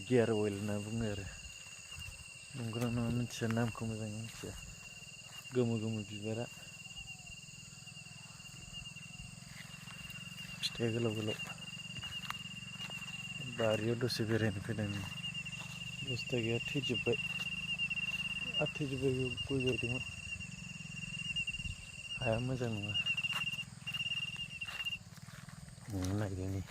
गियार अइल होनना बुङो आरो नंगौना नङा मिथिया नामखौ मोजाङै मिथिया गोमो गोमो बिबारा फिथाइया गोलाव गोलाव बारियाव दसे बेरायनो फैदों बुस्थुआ गैया थैजोब्बाय थैजोब्बाय गय गायदोंमोन हाया मोजां नङा नागिरनि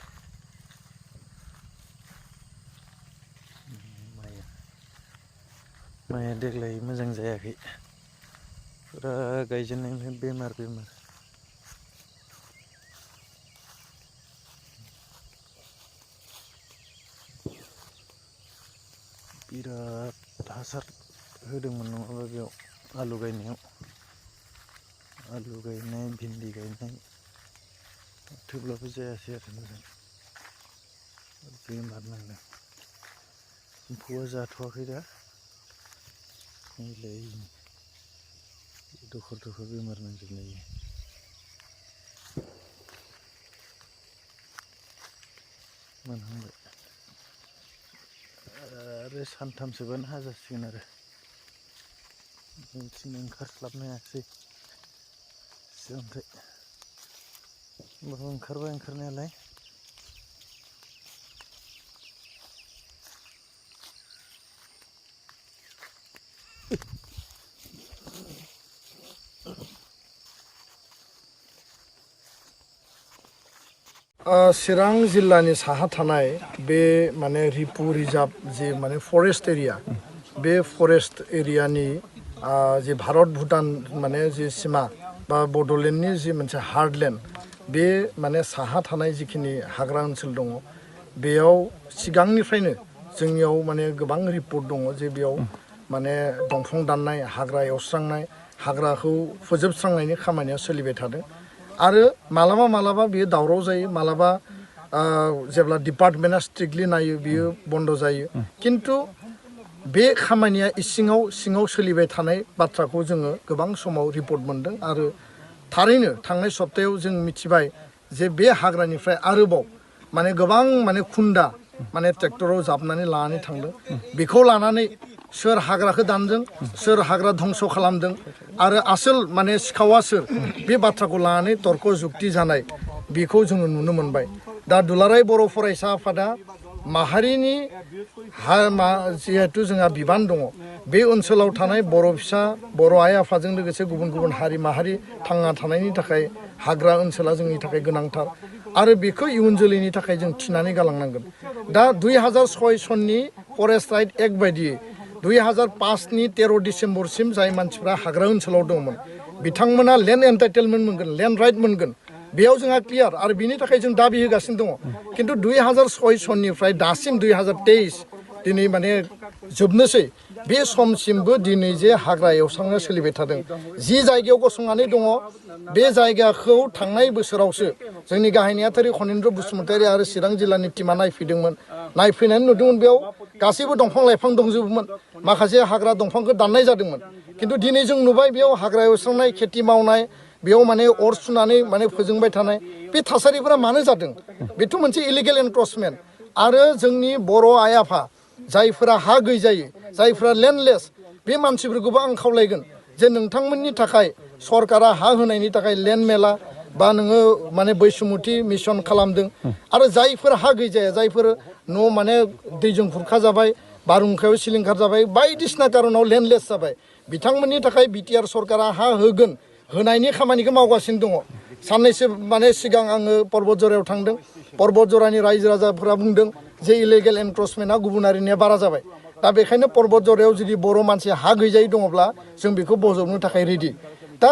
माइया देग्लाय मोजां जायाखै फुरा गायजेननायनिफ्राय बेमार बिराद हासार होदोंमोन नङाबा बेयाव आलु गायनाय भिन्दि गायनाय थेवब्लाबो जायासै आरो मोजां बेमार नांदों एम्फौआ जाथ'वाखै दा नैलाय दखर बेमार नांजोबनाय मोनहांबाय आरो सानथामसोबानो हाजासिगोन आरो जोंथिं ओंखारस्लाबनो हायासै ओमफ्राय होमबाबो ओंखारबाय ओंखारनायालाय चिरां जिल्लानि साहा थानाय बे माने रिपु रिजार्भ जे माने फरेस्ट एरिया बे फरेस्ट एरियानि जे भारत भुटान माने जे सिमा बा बड'लेण्डनि जे मोनसे हार्डलेण्ड बे माने साहा थानाय जिखिनि हाग्रा ओनसोल दङ बेयाव सिगांनिफ्रायनो जोंनियाव माने गोबां रिपर्ट दङ जे बेयाव माने दंफां दाननाय हाग्रा एवस्रांनाय हाग्राखौ फोजोबस्रांनायनि खामानिया सोलिबाय थादों आरो मालाबा बियो दावराव जायो मालाबा जेब्ला डिपार्टमेन्टआ स्ट्रिक्टलि नायो बियो बन्द जायो किन्तु बे खामानिया सिङाव सोलिबाय थानाय बाथ्राखौ जोङो गोबां समाव रिपर्ट मोनदों आरो थारैनो थांनाय सप्तायाव जों मिथिबाय जे बे हाग्रानिफ्राय आरोबाव माने गोबां माने खुन्दा माने ट्रेक्टराव जाबनानै लानानै थांदों बेखौ लानानै सोर हाग्राखौ दानदों सोर हाग्रा धंस खालामदों आरो आसोल माने सिखावा सोर बे बाथ्राखौ लानानै तर्क जुक्ति जानाय बेखौ जोङो नुनो मोनबाय दा दुलाराय बर' फरायसा आफादा माहारिनि जिहेतु जोंहा बिबान दङ बे ओनसोलाव थानाय बर' फिसा बर' आइ आफाजों लोगोसे गुबुन हारि माहारि थांना थानायनि थाखाय हाग्रा ओनसोला जोंनि थाखाय गोनांथार आरो बेखौ इयुन जोलैनि थाखाय जों थिनानै गालांनांगोन दा 2006 सननि फरेस्ट राइट एक्ट बायदियै 2005नि 13 डिसेम्बरसिम जाय मानसिफ्रा हाग्रा ओनसोलाव दंमोन बिथांमोना लेन्ड एन्टाइटेलमेन्ट मोनगोन लेन्ड राइट मोनगोन बेयाव जोंहा क्लियार आरो बिनि थाखाय जों दाबि होगासिनो दङ किन्तु 2006 सननिफ्राय दासिम 2023 दिनै माने जोबनोसै बे समसिमबो दिनै जे हाग्रा एवस्रांनाया सोलिबाय थादों जि जायगायाव गसंनानै दङ बे जायगाखौ थांनाय बोसोरावसो जोंनि गाहाय नेहाथारि खनिन्द्र बसुमतारी आरो चिरां जिल्लानि टिमा नायफैदोंमोन नायफैनानै नुदोंमोन बेयाव गासैबो दंफां लाइफां दंजोबोमोन माखासे हाग्रा दंफांखौ दाननाय जादोंमोन किन्तु दिनै जों नुबाय बेयाव हाग्रा एवस्रांनाय खेथि मावनाय बेयाव माने अर सुनानै माने फोजोंबाय थानाय बे थासारिफोरा मानो जादों बेथ' मोनसे इलिगेल एनक्रचमेन्ट आरो जोंनि बर' आइ आफा जायफोरा हा गैजायै जायफोरा लेन्डलेस बे मानसिफोरखौबो आं खावलायगोन जे नोंथांमोननि थाखाय सरकारा हा होनायनि थाखाय लेन्ड मेला बा नोङो माने बैसुमुथि मिशन खालामदों आरो जायफोर हा गैजाया जायफोर न' माने दैजों खुरखा जाबाय बारहुंखायाव सिलिंखार जाबाय बायदिसिना कारनाव लेन्डलेस जाबाय बिथांमोननि थाखाय बिटिआर सरकारा हा होगोन होनायनि खामानिखौ मावगासिनो दङ साननैसो माने सिगां आङो पर्बत जरायाव थांदों पर्बत जरानि रायजो राजाफोरा बुंदों जे इलिगेल एनक्रचमेन्टआ गुबुनारिनिया बारा जाबाय दा बेखायनो पर्बत जरायाव जुदि बर' मानसि हा गैजायै दङब्ला जों बेखौ बजबनो थाखाय रेडि दा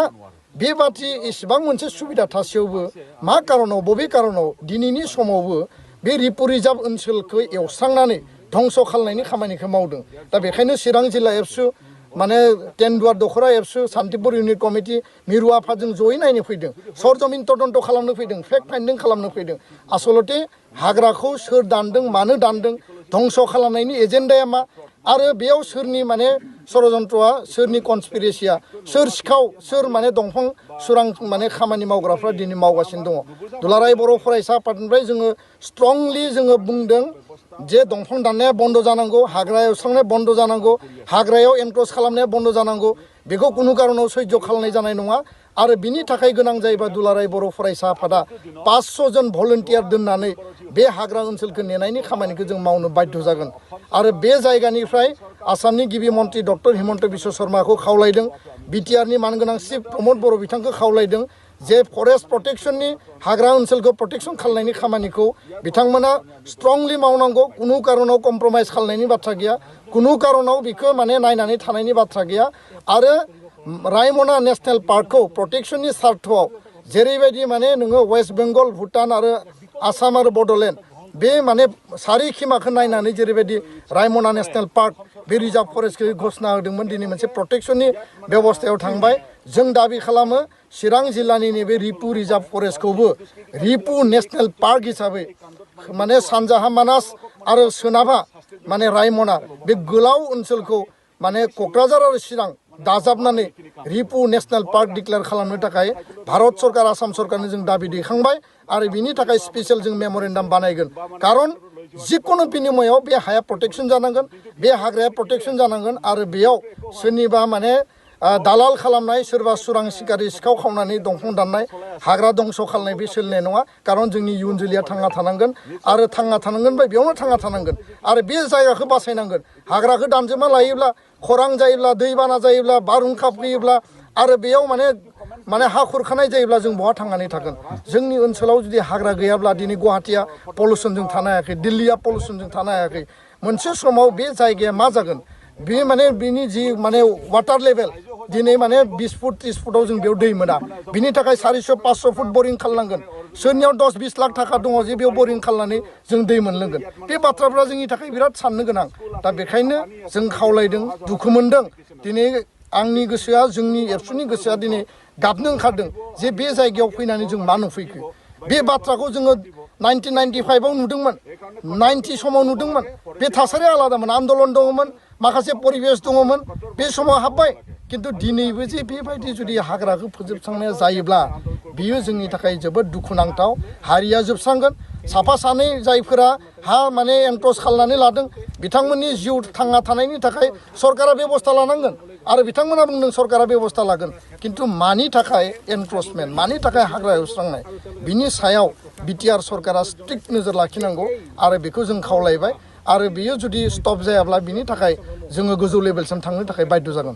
बेबादि एसेबां मोनसे सुबिदा थासेयावबो मा कारनाव बबे कारनाव दिनैनि समावबो बे रिपु रिजार्भ ओनसोलखौ एवस्रांनानै धंस खालामनायनि खामानिखौ मावदों दा बेखायनो चिरां जिल्ला एबसु माने टेनदुवार दखरा एबसु सान्तिपुर इउनिट कमिटि मिरु आफादजों जयै नायनो फैदों सरजमिन तदन्त खालामनो फैदों फेक्ट फाइन्डिं खालामनो फैदों आसलते हाग्राखौ सोर दानदों मानो दानदों धंस खालामनायनि एजेन्डाया मा आरो बेयाव सोरनि माने षड़यन्त्रआ सोरनि कनस्पिरेसिया सोर सिखाव सोर माने दंफां सुरां माने खामानि मावग्राफ्रा दिनै मावगासिनो दङ दुलाराय बर' फरायसा आफादनिफ्राय जोङो स्ट्रंलि जोङो बुंदों जे दंफां दाननाया बन्द जानांगौ हाग्रा एवस्रांनाया बन्द जानांगौ हाग्रायाव एनक्रोच खालामनाया बन्द जानांगौ बेखौ कुनु कारनाव सैज्य खालामनाय जानाय नङा आरो बिनि थाखाय गोनां जायोबा दुलाराय बर' फरायसा आफादा 500 जन भलन्टियार दोननानै बे हाग्रा ओनसोलखौ नेनायनि खामानिखौ जों मावनो बाध्य जागोन आरो बे जायगानिफ्राय आसामनि गिबि मन्त्रि डक्टर हिमन्त बिश्व शर्माखौ खावलायदों बिटिआरनि मानगोनां चिफ प्रमद बर' बिथांखौ खावलायदों जे फरेस्ट प्रटेक्शननि हाग्रा ओनसोलखौ प्रटेक्शन खालामनायनि खामानिखौ बिथांमोना स्ट्रंलि मावनांगौ कुनु कारनाव कम्प्रमाइज खालामनायनि बाथ्रा गैया कुनु कारनाव बिखौ माने नायनानै थानायनि बाथ्रा गैया आरो रायमना नेशनेल पार्कखौ प्रटेक्शननि सार्थआव जेरैबायदि माने नोङो वेस्ट बेंगल भुटान आरो आसाम आरो बड'लेण्ड बे माने सारिखिमाखौ नायनानै जेरैबायदि रायमना नेशनेल पार्क बे रिजार्भ फरेस्टखौ घोषणा होदोंमोन दिनै मोनसे प्रटेक्शननि बेबस्थायाव थांबाय जों दाबि खालामो चिरां जिल्लानि नैबे रिपु रिजार्भ फरेस्टखौबो रिपु नेशनेल पार्क हिसाबै माने सानजाहा मानास आरो सोनाबहा माने रायमना बे गोलाव ओनसोलखौ माने क'क्राझार आरो चिरां दाजाबनानै रिपु नेशनेल पार्क डिक्लेयार खालामनो थाखाय भारत सरकार आसाम सरकारनो जों दाबि दैखांबाय आरो बिनि थाखाय स्पेशल जों मेम'रेन्डाम बानायगोन कारन जिकुनु बिनिमयाव बे हाया प्रटेक्शन जानांगोन बे हाग्राया प्रटेक्शन जानांगोन आरो बेयाव सोरनिबा माने दालाल खालामनाय सोरबा सुरां सिखारि सिखाव खावनानै दंफां दाननाय हाग्रा दंस' खालामनाय बे सोलिनाय नङा कारन जोंनि इयुन जोलैया थांना थानांगोन आरो थांना थानांगोन बा बेयावनो थांना थानांगोन आरो बे जायगाखौ बासायनांगोन हाग्राखौ दानजोबना लायोब्ला खरां जायोब्ला दैबाना जायोब्ला बारहुंखा फैयोब्ला आरो बेयाव माने हा खुरखानाय जायोब्ला जों बहा थांनानै थागोन जोंनि ओनसोलाव जुदि हाग्रा गैयाब्ला दिनै गुवाहाटिया पलिउसनजों थानो हायाखै दिल्लीया पलिउसनजों थानो हायाखै मोनसे समाव बे जायगाया मा जागोन बे माने बिनि जि माने वाटार लेभेल दिनै माने 20 फुट 30 फुटाव जों बेयाव दै मोना बिनि थाखाय 400 500 फुट बरिं खालामनांगोन सोरनियाव 10-20 लाख थाखा दङ जे बेयाव बरिं खालामनानै जों दै मोनलोंगोन बे बाथ्राफ्रा जोंनि थाखाय बिराद साननो गोनां दा बेखायनो जों खावलायदों दुखु मोनदों दिनै आंनि गोसोआ जोंनि एबसुनि गोसोआ दिनै गाबनो ओंखारदों जे बे जायगायाव फैनानै जों मा नुफैखो बे बाथ्राखौ जोङो 1995 आव नुदोंमोन 90 समाव नुदोंमोन बे थासारिया आलादामोन आन्दलन दङमोन माखासे परिबेस दङमोन बे समाव हाबबाय किन्तु दिनैबो जे बेबायदि जुदि हाग्राखौ फोजोबस्रांनाया जायोब्ला बियो जोंनि थाखाय जोबोद दुखुनांथाव हारिया जोबस्रांगोन साफा सानै जायफोरा हा माने एनक्रोच खालामनानै लादों बिथांमोननि जिउ थांना थानायनि थाखाय सरकारा बेबस्था लानांगोन आरो बिथांमोना बुंदों सरकारा बेबस्था लागोन किन्तु मानि थाखाय एनक्रोचमेन्ट मानि थाखाय हाग्रा एवस्रांनाय बिनि सायाव बिटिआर सरकारा स्ट्रिक्ट नोजोर लाखिनांगौ आरो बेखौ जों खावलायबाय आरो बियो जुदि स्टप जायाब्ला बिनि थाखाय जोङो गोजौ लेभेलसिम थांनो थाखाय बाध्य जागोन